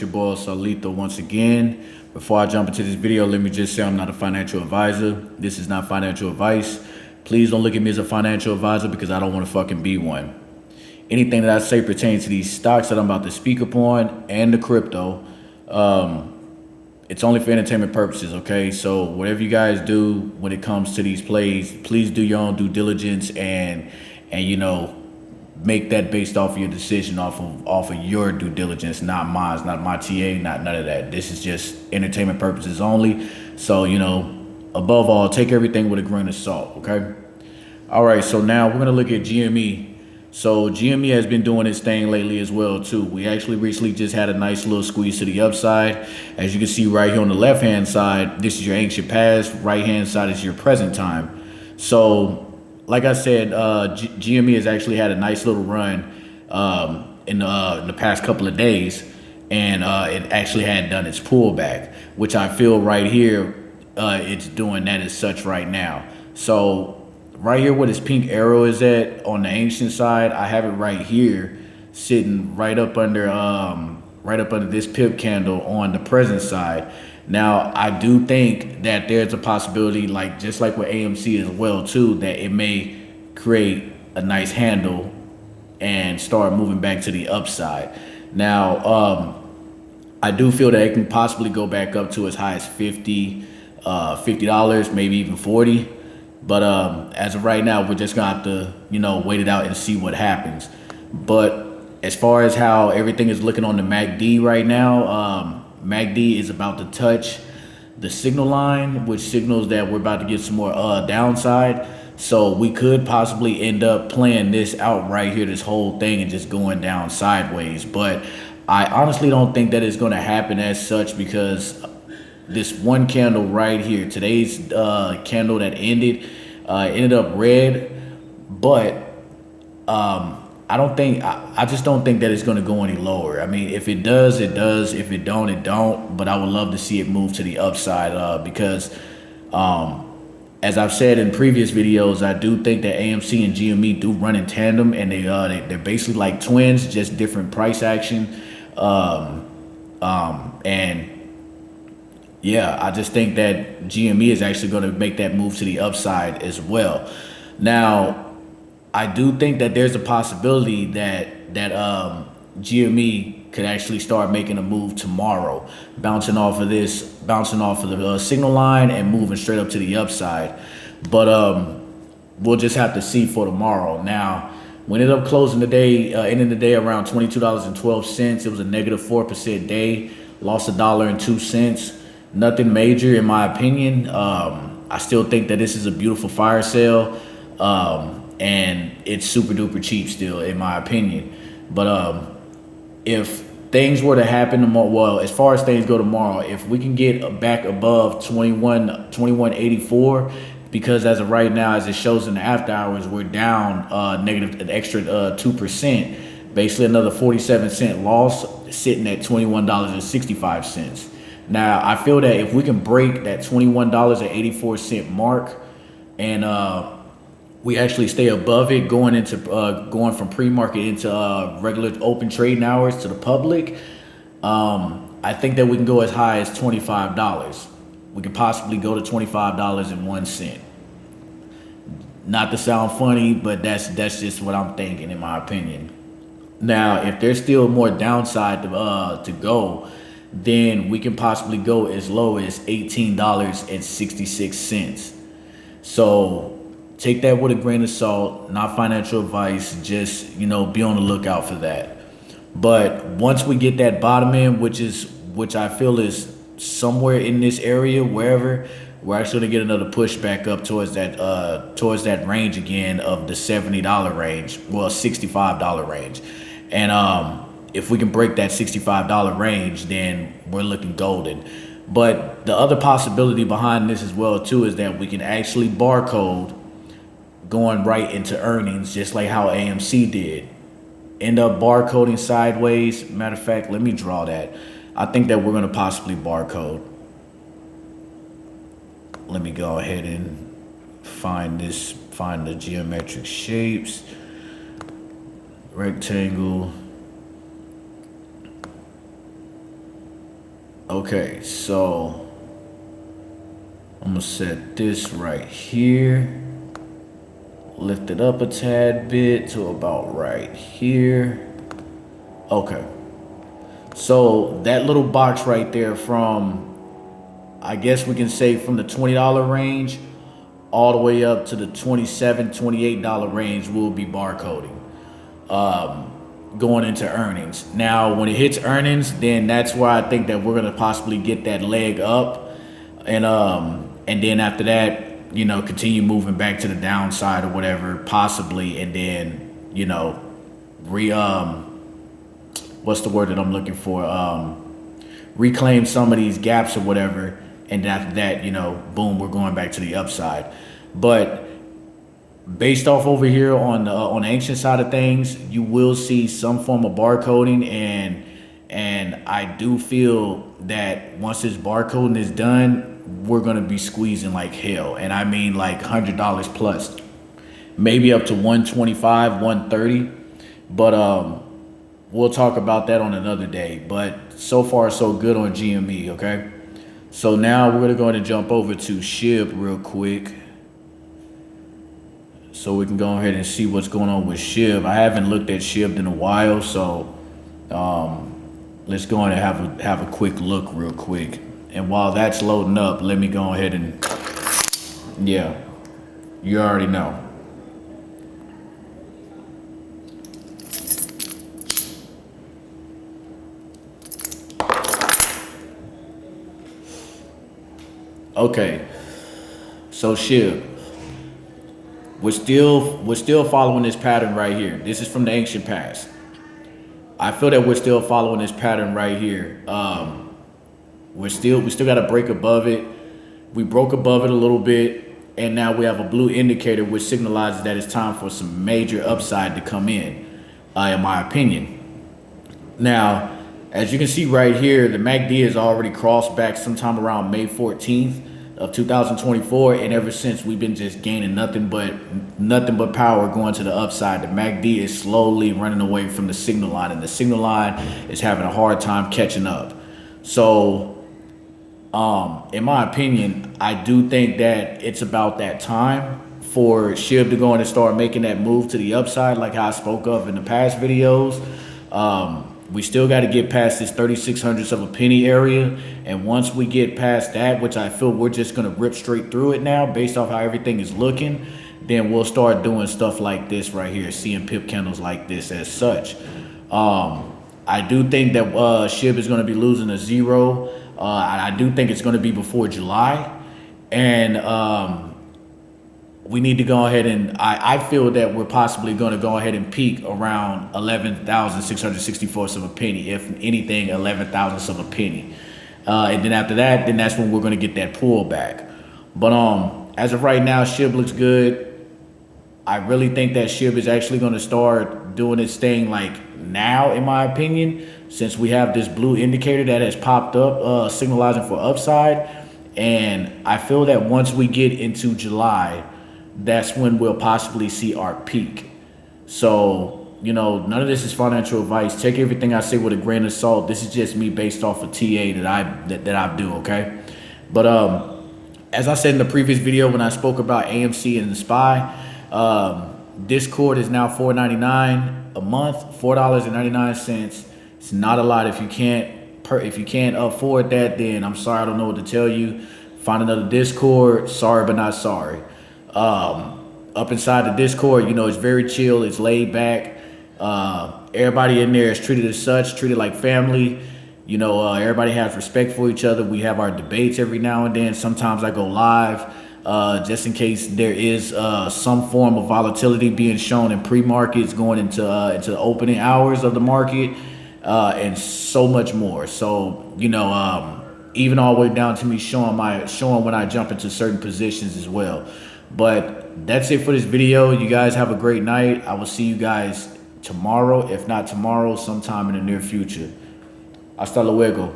Your boy Salito once again. Before I jump into this video, let me just say I'm not a financial advisor. This is not financial advice. Please don't look at me as a financial advisor because I don't want to fucking be one. Anything that I say pertains to these stocks that I'm about to speak upon and the crypto, it's only for entertainment purposes, okay? So whatever you guys do when it comes to these plays, please do your own due diligence and make that based off of your decision, off of your due diligence, not mine, not my TA, not none of that. This is just entertainment purposes only. So, above all, take everything with a grain of salt, okay? All right, so now we're gonna look at GME. So GME has been doing its thing lately as well too. We actually recently just had a nice little squeeze to the upside. As you can see right here on the left hand side, this is your ancient past. Right hand side is your present time. So like I said, GME has actually had a nice little run in the past couple of days, and it actually had done its pullback, which I feel right here it's doing that as such right now. So right here where this pink arrow is at on the ancient side, I have it right here sitting right up under this pip candle on the present side. Now, I do think that there's a possibility, just like with AMC as well too, that it may create a nice handle and start moving back to the upside. Now, I do feel that it can possibly go back up to as high as $50, maybe even 40. But as of right now, we're just gonna have to, wait it out and see what happens. But as far as how everything is looking on the MACD right now, MACD is about to touch the signal line, which signals that we're about to get some more downside. So we could possibly end up playing this out right here, this whole thing, and just going down sideways. But I honestly don't think that it's going to happen as such, because this one candle right here, today's candle that ended up red, but I just don't think that it's going to go any lower. I mean, if it does, it does. If it don't, it don't. But I would love to see it move to the upside because, as I've said in previous videos, I do think that AMC and GME do run in tandem, and they're basically like twins, just different price action. And yeah, I just think that GME is actually going to make that move to the upside as well. Now, I do think that there's a possibility that GME could actually start making a move tomorrow, bouncing off of the signal line and moving straight up to the upside. But we'll just have to see for tomorrow. Now, we ended up closing the day, ending the day around $22.12. It was a negative 4% day, lost $1.02. Nothing major in my opinion. I still think that this is a beautiful fire sale. And it's super duper cheap still, in my opinion. But if things were to happen tomorrow, well, as far as things go tomorrow, if we can get back above 21.84, because as of right now, as it shows in the after hours, we're down negative an extra 2%, basically another 47-cent loss, sitting at $21.65. Now, I feel that if we can break that $21.84 mark and we actually stay above it, going from pre-market into regular open trading hours to the public, I think that we can go as high as $25. We could possibly go to $25.01. Not to sound funny, but that's just what I'm thinking, in my opinion. Now, if there's still more downside to go, then we can possibly go as low as $18.66. So take that with a grain of salt, not financial advice, just, be on the lookout for that. But once we get that bottom in, which I feel is somewhere in this area, wherever, we're actually gonna get another push back up towards that range again of the $70 range, well, $65 range. And if we can break that $65 range, then we're looking golden. But the other possibility behind this as well too is that we can actually barcode going right into earnings, just like how AMC did. End up barcoding sideways. Matter of fact, let me draw that. I think that we're going to possibly barcode. Let me go ahead and find the geometric shapes. Rectangle. Okay, so I'm gonna set this right here, lift it up a tad bit to about right here. Okay, so that little box right there from, I guess we can say from the $20 range all the way up to the $27, $28 range will be barcoding going into earnings. Now, when it hits earnings, then that's where I think that we're gonna possibly get that leg up, and then after that, you know, continue moving back to the downside or whatever, possibly, and then, you know, what's the word that I'm looking for? Reclaim some of these gaps or whatever, and after that, you know, boom, we're going back to the upside. But based off over here on the ancient side of things, you will see some form of barcoding, and I do feel that once this barcoding is done, we're gonna be squeezing like hell, and I mean like $100 plus, maybe up to 125, 130. But we'll talk about that on another day. But so far so good on GME. Okay, so now we're gonna go ahead and jump over to SHIB real quick, so we can go ahead and see what's going on with SHIB. I haven't looked at SHIB in a while, so let's go ahead and have a quick look real quick. And while that's loading up, let me go ahead and, yeah, you already know. Okay, so SHIB. We're still following this pattern right here. This is from the ancient past. I feel that we're still following this pattern right here. We still got to break above it. We broke above it a little bit, and now we have a blue indicator which signalizes that it's time for some major upside to come in my opinion. Now, as you can see right here, the MACD has already crossed back sometime around May 14th of 2024, and ever since we've been just gaining nothing but power going to the upside. The MACD is slowly running away from the signal line, and the signal line is having a hard time catching up. So in my opinion, I do think that it's about that time for SHIB to go in and start making that move to the upside, like I spoke of in the past videos. We still got to get past this 3600ths of a penny area, and once we get past that, which I feel we're just going to rip straight through it now based off how everything is looking, then we'll start doing stuff like this right here, seeing pip candles like this as such. I do think that SHIB is going to be losing a zero. I do think it's going to be before July, and we need to go ahead and I feel that we're possibly going to go ahead and peak around 11,664ths of a penny, if anything 11,000ths of a penny, and then after that, then that's when we're going to get that pullback. But as of right now, SHIB looks good. I really think that SHIB is actually going to start doing its thing like now, in my opinion, since we have this blue indicator that has popped up signalizing for upside. And I feel that once we get into July, that's when we'll possibly see our peak. So, you know, none of this is financial advice. Take everything I say with a grain of salt. This is just me based off of TA that I do, okay? But as I said in the previous video when I spoke about AMC and the SPY, Discord is now $4.99 a month, $4.99. It's not a lot. If you can't afford that, then I'm sorry, I don't know what to tell you. Find another Discord. Sorry, but not sorry. Up inside the Discord, you know, it's very chill. It's laid back. Everybody in there is treated as such, treated like family. You know, everybody has respect for each other. We have our debates every now and then. Sometimes I go live just in case there is some form of volatility being shown in pre-markets going into the opening hours of the market, and so much more. So, you know, even all the way down to me showing when I jump into certain positions as well. But that's it for this video. You guys have a great night. I will see you guys tomorrow, if not tomorrow, sometime in the near future. Hasta luego.